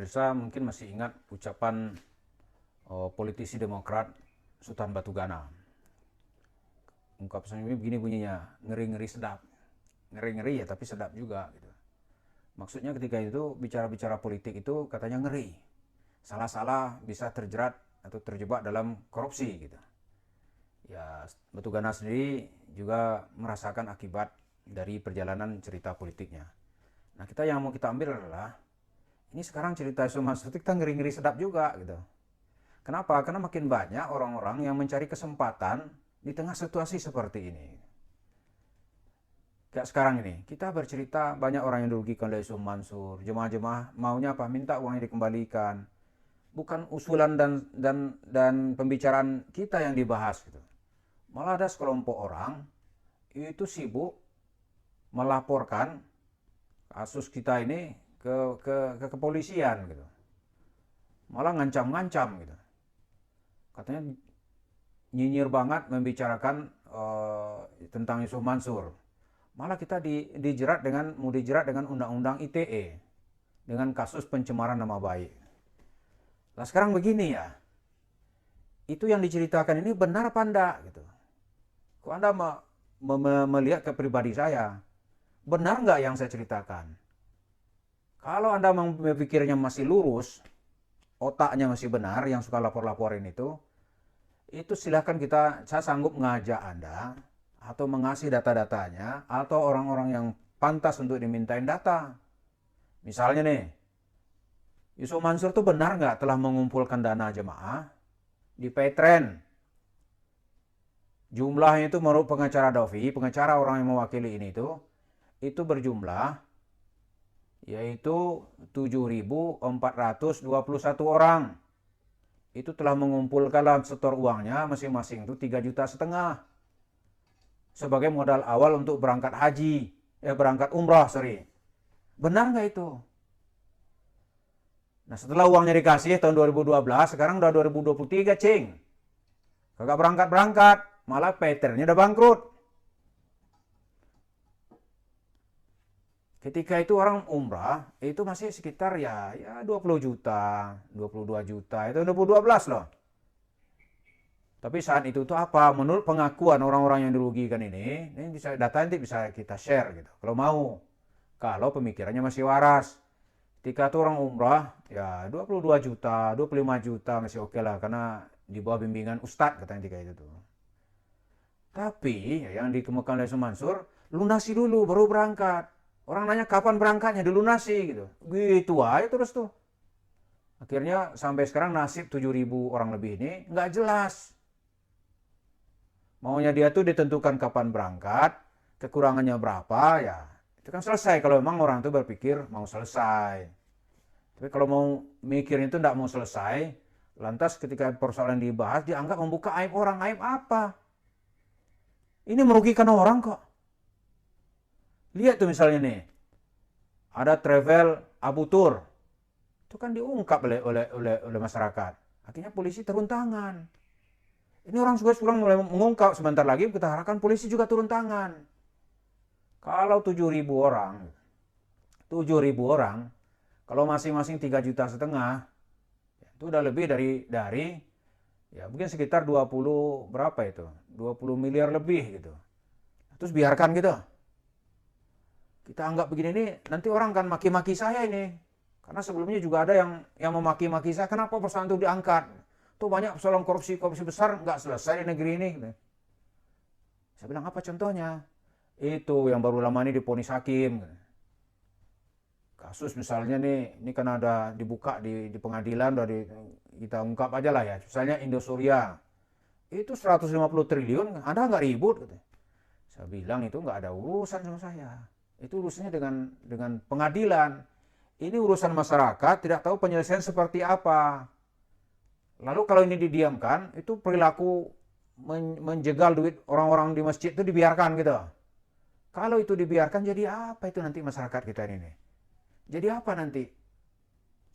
pemirsa mungkin masih ingat ucapan politisi Demokrat Sultan Batugana. Ungkapannya begini bunyinya, ngeri-ngeri sedap. Ngeri-ngeri ya tapi sedap juga gitu. Maksudnya ketika itu bicara-bicara politik itu katanya ngeri. Salah-salah bisa terjerat atau terjebak dalam korupsi gitu. Ya, Batugana sendiri juga merasakan akibat dari perjalanan cerita politiknya. Nah, yang mau kita ambil adalah ini sekarang cerita Yusuf Mansur kita ngeri-ngeri sedap juga gitu. Kenapa? Karena makin banyak orang-orang yang mencari kesempatan di tengah situasi seperti ini. Kayak sekarang ini, kita bercerita banyak orang yang dirugikan oleh Yusuf Mansur. Jemaah-jemaah maunya apa? Minta uangnya dikembalikan. Bukan usulan dan pembicaraan kita yang dibahas gitu. Malah ada sekelompok orang itu sibuk melaporkan kasus kita ini ke kepolisian gitu. Malah ngancam-ngancam gitu. Katanya nyinyir banget membicarakan tentang Yusuf Mansur. Malah kita mau dijerat dengan undang-undang ITE dengan kasus pencemaran nama baik. Nah sekarang begini ya, itu yang diceritakan ini benar apa enggak gitu. Kok Anda melihat ke pribadi saya, benar nggak yang saya ceritakan? Kalau Anda memikirnya masih lurus, otaknya masih benar, yang suka lapor-laporin itu silahkan saya sanggup mengajak Anda atau mengasih data-datanya atau orang-orang yang pantas untuk dimintain data. Misalnya nih, Yusuf Mansur itu benar nggak telah mengumpulkan dana jemaah di Paytrend? Jumlahnya itu menurut pengacara Dovi, pengacara orang yang mewakili ini itu berjumlah yaitu 7.421 orang. Itu telah mengumpulkan dalam setor uangnya masing-masing itu 3,5 juta sebagai modal awal untuk berangkat berangkat umrah, Benar nggak itu? Nah setelah uangnya dikasih tahun 2012, sekarang udah 2023, cing. Kagak berangkat-berangkat, malah Peternya udah bangkrut. Ketika itu orang umrah, itu masih sekitar ya 20 juta, 22 juta, itu 2012 loh. Tapi saat itu tuh apa? Menurut pengakuan orang-orang yang dirugikan ini data nanti bisa kita share gitu. Kalau mau. Kalau pemikirannya masih waras. Ketika itu orang umrah, ya 22 juta, 25 juta masih oke lah. Karena di bawah bimbingan ustadz katanya ketika itu tuh. Tapi yang dikemukakan oleh Yusuf Mansur, lunasi dulu baru berangkat. Orang nanya kapan berangkatnya, dilunasi gitu. Gitu aja terus tuh. Akhirnya sampai sekarang nasib 7.000 orang lebih ini nggak jelas. Maunya dia tuh ditentukan kapan berangkat, kekurangannya berapa, ya itu kan selesai kalau memang orang itu berpikir mau selesai. Tapi kalau mau mikirin itu nggak mau selesai, lantas ketika persoalan dibahas dianggap membuka aib orang. Aib apa? Ini merugikan orang kok. Lihat tuh misalnya nih, ada travel Abu Tur, itu kan diungkap oleh masyarakat. Akhirnya polisi turun tangan. Ini orang suka mulai mengungkap, sebentar lagi kita harapkan polisi juga turun tangan. Kalau 7.000 orang, kalau masing-masing 3,5 juta, itu udah lebih dari ya mungkin sekitar 20 berapa itu? 20 miliar lebih gitu. Terus biarkan gitu. Kita anggap begini nih, nanti orang kan maki-maki saya ini. Karena sebelumnya juga ada yang memaki-maki saya, kenapa persoalan itu diangkat? Tuh banyak persoalan korupsi besar nggak selesai di negeri ini. Saya bilang apa contohnya? Itu yang baru lama ini divonis hakim. Kasus misalnya ini kan ada dibuka di pengadilan, kita ungkap aja lah ya. Misalnya Indosuria, itu 150 triliun, Anda nggak ribut. Saya bilang itu nggak ada urusan sama saya. Itu urusannya dengan pengadilan. Ini urusan masyarakat, tidak tahu penyelesaian seperti apa. Lalu kalau ini didiamkan, itu perilaku menjegal duit orang-orang di masjid itu dibiarkan gitu. Kalau itu dibiarkan jadi apa itu nanti masyarakat kita ini? Jadi apa nanti?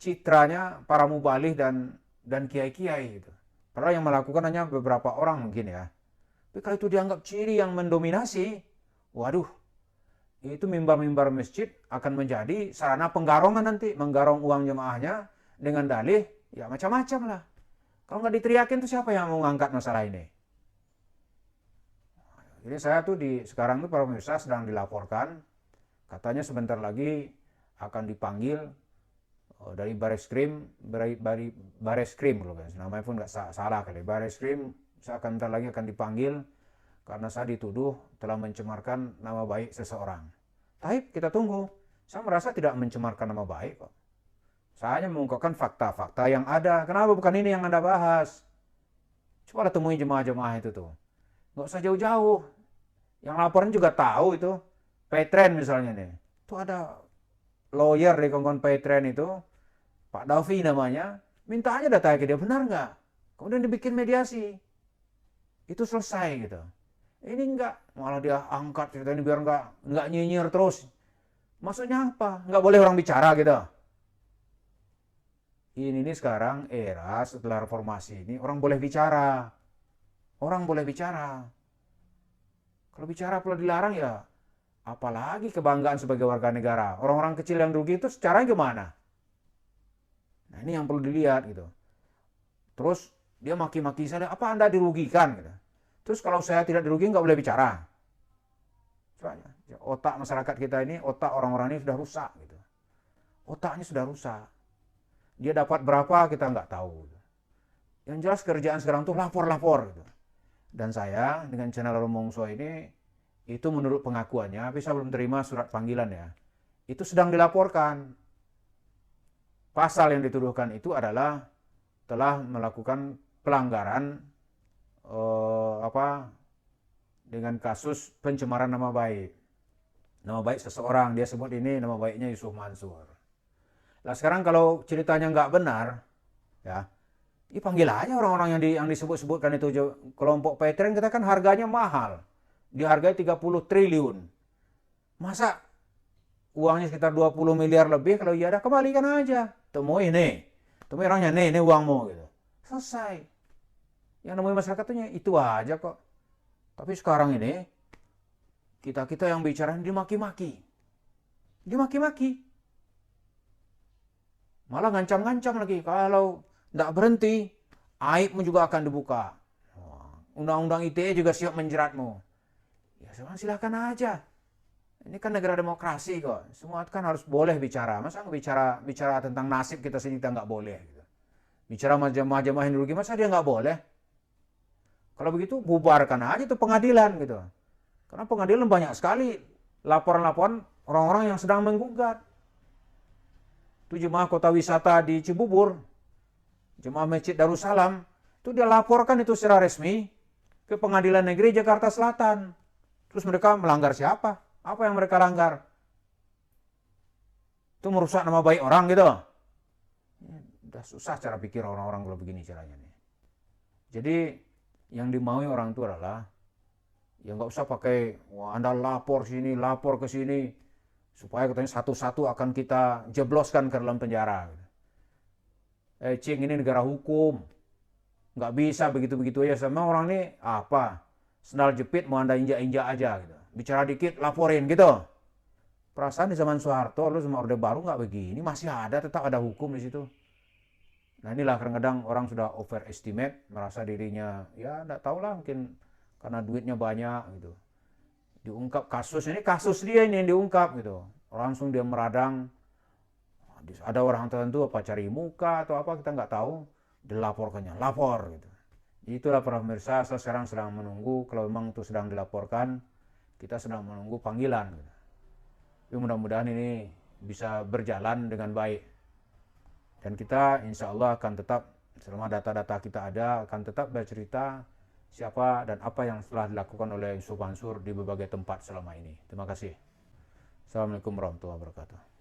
Citranya para mubalih dan kiai-kiai gitu. Padahal yang melakukan hanya beberapa orang mungkin ya. Tapi kalau itu dianggap ciri yang mendominasi, waduh, itu mimbar-mimbar masjid akan menjadi sarana penggarongan nanti, menggarong uang jemaahnya dengan dalih, ya macam-macam lah. Kalau nggak diteriakin tuh siapa yang mau ngangkat masalah ini? Jadi saya tuh sekarang tuh para pemirsa sedang dilaporkan, katanya sebentar lagi akan dipanggil dari Bareskrim, Bareskrim loh guys, namanya pun nggak salah kali. Bareskrim saya akan bentar lagi akan dipanggil karena saya dituduh telah mencemarkan nama baik seseorang. Tapi kita tunggu. Saya merasa tidak mencemarkan nama baik kok. Saya hanya mengungkapkan fakta-fakta yang ada. Kenapa bukan ini yang Anda bahas? Coba temui jemaah-jemaah itu tuh. Nggak usah jauh-jauh. Yang laporan juga tahu itu. Petren misalnya nih. Itu ada lawyer di kongkong Petren itu. Pak Davi namanya. Minta aja datanya ke dia. Benar nggak? Kemudian dibikin mediasi. Itu selesai gitu. Ini enggak, malah dia angkat cerita ini biar enggak nyinyir terus. Maksudnya apa? Enggak boleh orang bicara gitu. Ini sekarang era setelah reformasi ini orang boleh bicara. Orang boleh bicara. Kalau bicara perlu dilarang ya, apalagi kebanggaan sebagai warga negara. Orang-orang kecil yang rugi itu secara gimana? Nah ini yang perlu dilihat gitu. Terus dia maki-maki saya, apa Anda dirugikan gitu. Terus kalau saya tidak dirugikan nggak boleh bicara. Soalnya, otak masyarakat kita ini, otak orang-orang ini sudah rusak gitu. Otaknya sudah rusak. Dia dapat berapa kita nggak tahu. Yang jelas kerjaan sekarang tuh lapor-lapor gitu. Dan saya dengan channel Rumongso ini, itu menurut pengakuannya, tapi saya belum terima surat panggilan ya. Itu sedang dilaporkan. Pasal yang dituduhkan itu adalah telah melakukan pelanggaran dengan kasus pencemaran nama baik. Nama baik seseorang, dia sebut ini nama baiknya Yusuf Mansur. Nah sekarang kalau ceritanya nggak benar, ya, panggil aja orang-orang yang disebut-sebutkan itu. Kelompok Petren kita kan harganya mahal, dihargai 30 triliun. Masa uangnya sekitar 20 miliar lebih, kalau iya ada kembalikan aja. Temui orangnya nih uangmu gitu. Selesai. Yang namanya masyarakatnya itu aja kok. Tapi sekarang ini kita yang bicara dimaki-maki. Dimaki-maki. Malah ngancam-ngancam lagi. Kalau tidak berhenti, aibmu juga akan dibuka. Undang-undang ITE juga siap menjeratmu. Ya silakan aja. Ini kan negara demokrasi kok. Semua kan harus boleh bicara. Masa bicara tentang nasib kita sendiri kita nggak boleh. Gitu. Bicara jamaah-jamaah yang rugi, masa dia nggak boleh? Kalau begitu bubarkan aja tuh pengadilan gitu. Karena pengadilan banyak sekali laporan-laporan orang-orang yang sedang menggugat. Itu jemaah kota wisata di Cibubur, jemaah Masjid Darussalam, itu dia laporkan itu secara resmi ke Pengadilan Negeri Jakarta Selatan. Terus mereka melanggar siapa? Apa yang mereka langgar? Itu merusak nama baik orang gitu. Ya, udah susah cara pikir orang-orang kalau begini caranya nih. Jadi yang dimaui orang itu adalah ya nggak usah pakai Anda lapor sini, lapor ke sini supaya katanya satu-satu akan kita jebloskan ke dalam penjara. Cing, ini negara hukum, nggak bisa begitu-begitu aja. Sama orang ini apa? Sendal jepit mau Anda injak-injak aja gitu. Bicara dikit laporin gitu. Perasaan di zaman Soeharto lu sama Orde Baru nggak begini, masih ada, tetap ada hukum di situ. Nah inilah kadang-kadang orang sudah overestimate, merasa dirinya, ya enggak tahu lah mungkin karena duitnya banyak gitu. Diungkap kasus, ini kasus dia ini yang diungkap gitu. Langsung dia meradang, ada orang tertentu apa cari muka atau apa kita nggak tahu, dilaporkannya, lapor gitu. Itulah para pemirsa, saya sekarang sedang menunggu, kalau memang itu sedang dilaporkan, kita sedang menunggu panggilan. Gitu. Tapi mudah-mudahan ini bisa berjalan dengan baik. Dan kita insya Allah akan tetap, selama data-data kita ada, akan tetap bercerita siapa dan apa yang telah dilakukan oleh Yusuf Mansur di berbagai tempat selama ini. Terima kasih. Assalamualaikum warahmatullahi wabarakatuh.